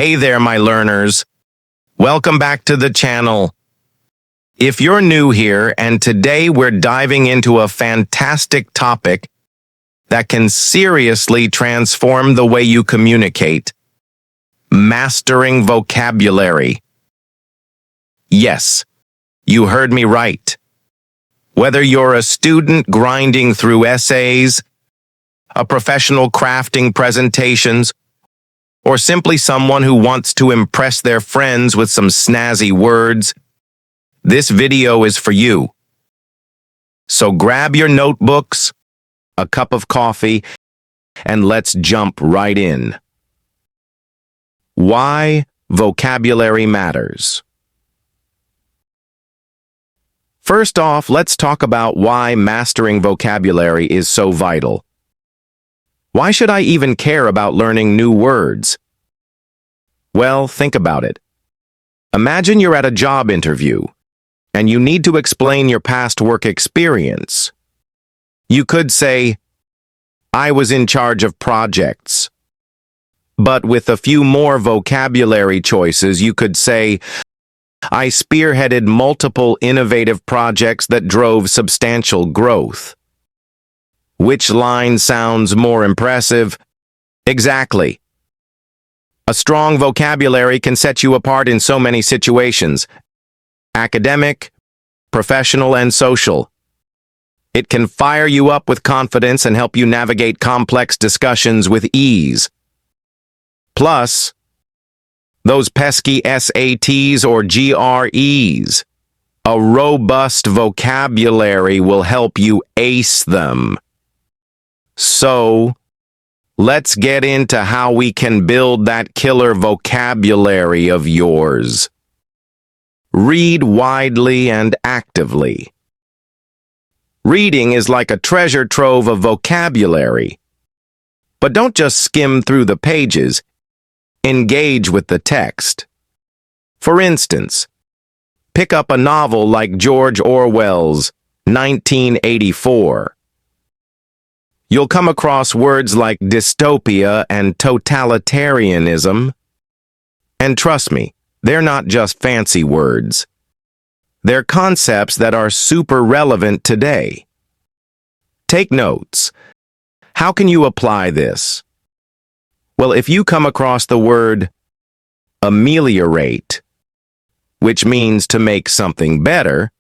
Hey there, my learners. Welcome back to the channel. If you're new here, and today we're diving into a fantastic topic that can seriously transform the way you communicate: mastering vocabulary. Yes, you heard me right. Whether you're a student grinding through essays, a professional crafting presentations, or simply someone who wants to impress their friends with some snazzy words, this video is for you. So grab your notebooks, a cup of coffee, and let's jump right in. Why vocabulary matters. First off, let's talk about why mastering vocabulary is so vital. Why should I even care about learning new words? Well, think about it. Imagine you're at a job interview, and you need to explain your past work experience. You could say, "I was in charge of projects." But with a few more vocabulary choices, you could say, "I spearheaded multiple innovative projects that drove substantial growth." Which line sounds more impressive? Exactly. A strong vocabulary can set you apart in so many situations: academic, professional, and social. It can fire you up with confidence and help you navigate complex discussions with ease. Plus, those pesky SATs or GREs, a robust vocabulary will help you ace them. So, let's get into how we can build that killer vocabulary of yours. Read widely and actively. Reading is like a treasure trove of vocabulary. But don't just skim through the pages. Engage with the text. For instance, pick up a novel like George Orwell's 1984. You'll come across words like dystopia and totalitarianism. And trust me, they're not just fancy words. They're concepts that are super relevant today. Take notes. How can you apply this? Well, if you come across the word ameliorate, which means to make something better,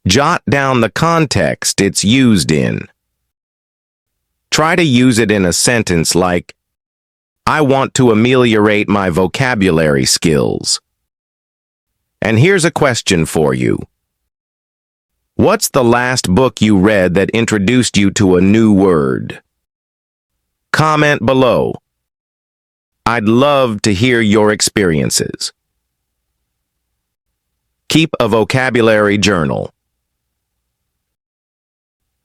jot down the context it's used in. Try to use it in a sentence like, "I want to ameliorate my vocabulary skills." And here's a question for you. What's the last book you read that introduced you to a new word? Comment below. I'd love to hear your experiences. Keep a vocabulary journal.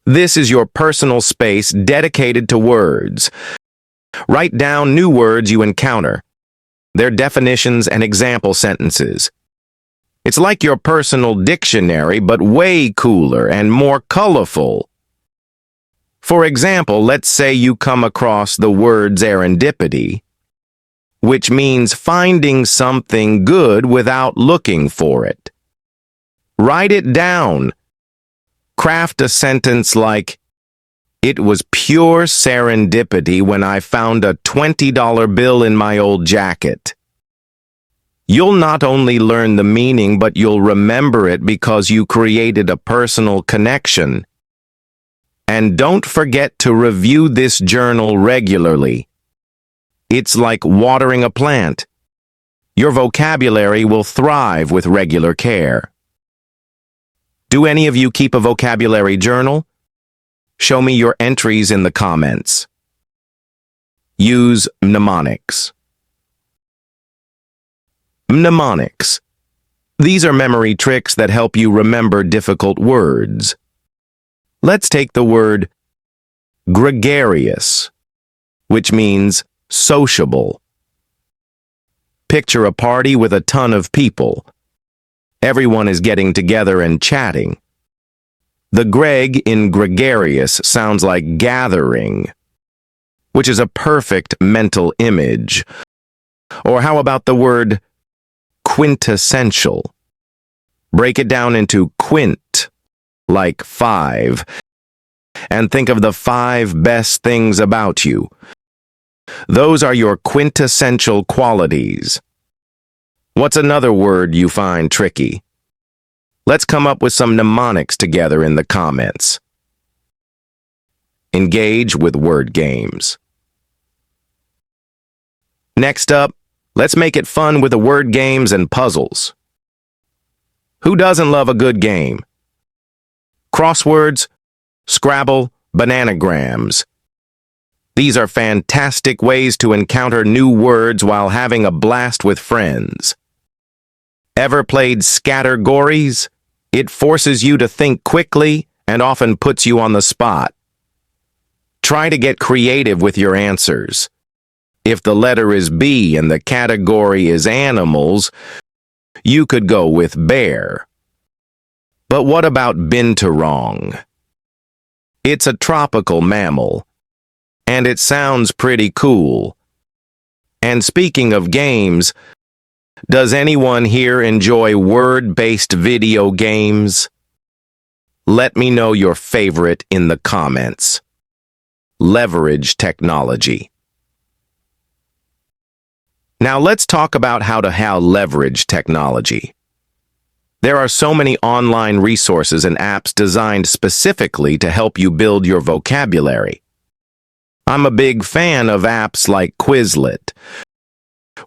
This is your personal space dedicated to words. Write down new words you encounter, their definitions and example sentences. It's like your personal dictionary, but way cooler and more colorful. For example, let's say you come across the word serendipity, which means finding something good without looking for it. Write it down. Craft a sentence like, "It was pure serendipity when I found a $20 bill in my old jacket." You'll not only learn the meaning, but you'll remember it because you created a personal connection. And don't forget to review this journal regularly. It's like watering a plant. Your vocabulary will thrive with regular care. Do any of you keep a vocabulary journal? Show me your entries in the comments. Use mnemonics. Mnemonics. These are memory tricks that help you remember difficult words. Let's take the word gregarious, which means sociable. Picture a party with a ton of people. Everyone is getting together and chatting. The Greg in gregarious sounds like gathering, which is a perfect mental image. Or how about the word quintessential? Break it down into quint, like 5, and think of the 5 best things about you. Those are your quintessential qualities. What's another word you find tricky? Let's come up with some mnemonics together in the comments. Engage with word games. Next up, let's make it fun with the word games and puzzles. Who doesn't love a good game? Crosswords, Scrabble, bananagrams. These are fantastic ways to encounter new words while having a blast with friends. Ever played Scattergories? It forces you to think quickly and often puts you on the spot. Try to get creative with your answers. If the letter is B and the category is animals, you could go with bear. But what about binturong? It's a tropical mammal, and it sounds pretty cool. And speaking of games, does anyone here enjoy word-based video games? Let me know your favorite in the comments. Leverage technology. Now let's talk about how to leverage technology. There are so many online resources and apps designed specifically to help you build your vocabulary. I'm a big fan of apps like Quizlet,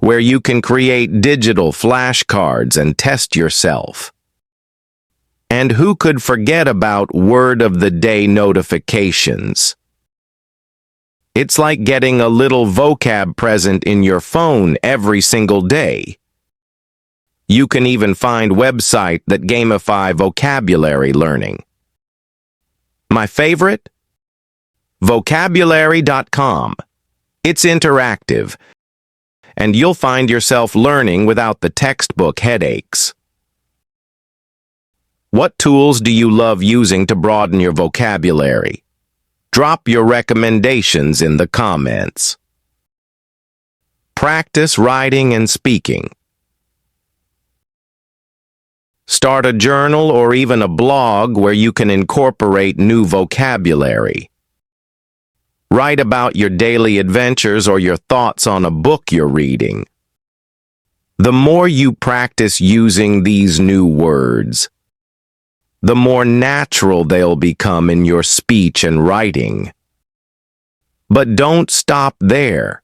where you can create digital flashcards and test yourself. And who could forget about Word of the Day notifications? It's like getting a little vocab present in your phone every single day. You can even find websites that gamify vocabulary learning. My favorite? Vocabulary.com. It's interactive, and you'll find yourself learning without the textbook headaches. What tools do you love using to broaden your vocabulary? Drop your recommendations in the comments. Practice writing and speaking. Start a journal or even a blog where you can incorporate new vocabulary. Write about your daily adventures or your thoughts on a book you're reading. The more you practice using these new words, the more natural they'll become in your speech and writing. But don't stop there.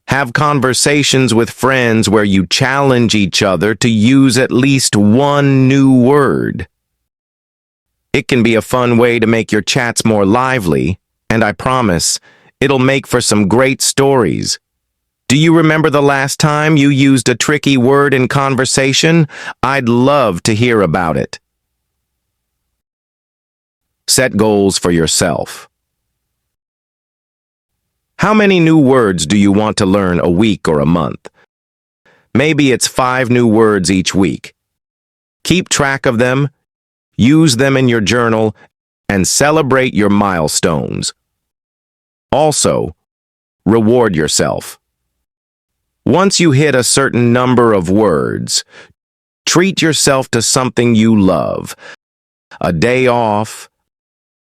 Have conversations with friends where you challenge each other to use at least one new word. It can be a fun way to make your chats more lively, and I promise, it'll make for some great stories. Do you remember the last time you used a tricky word in conversation? I'd love to hear about it. Set goals for yourself. How many new words do you want to learn a week or a month? Maybe it's 5 new words each week. Keep track of them, use them in your journal, and celebrate your milestones. Also, reward yourself. Once you hit a certain number of words, treat yourself to something you love. A day off,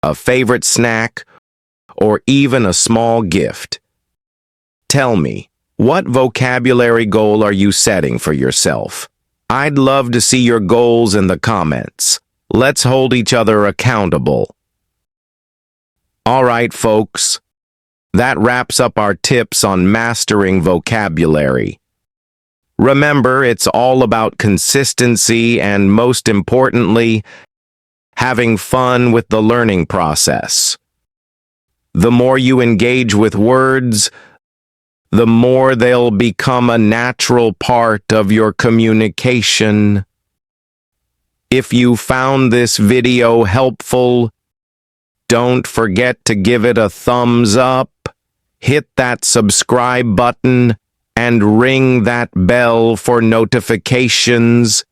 a favorite snack, or even a small gift. Tell me, what vocabulary goal are you setting for yourself? I'd love to see your goals in the comments. Let's hold each other accountable. All right, folks. That wraps up our tips on mastering vocabulary. Remember, it's all about consistency and, most importantly, having fun with the learning process. The more you engage with words, the more they'll become a natural part of your communication. If you found this video helpful, don't forget to give it a thumbs up, hit that subscribe button, and ring that bell for notifications.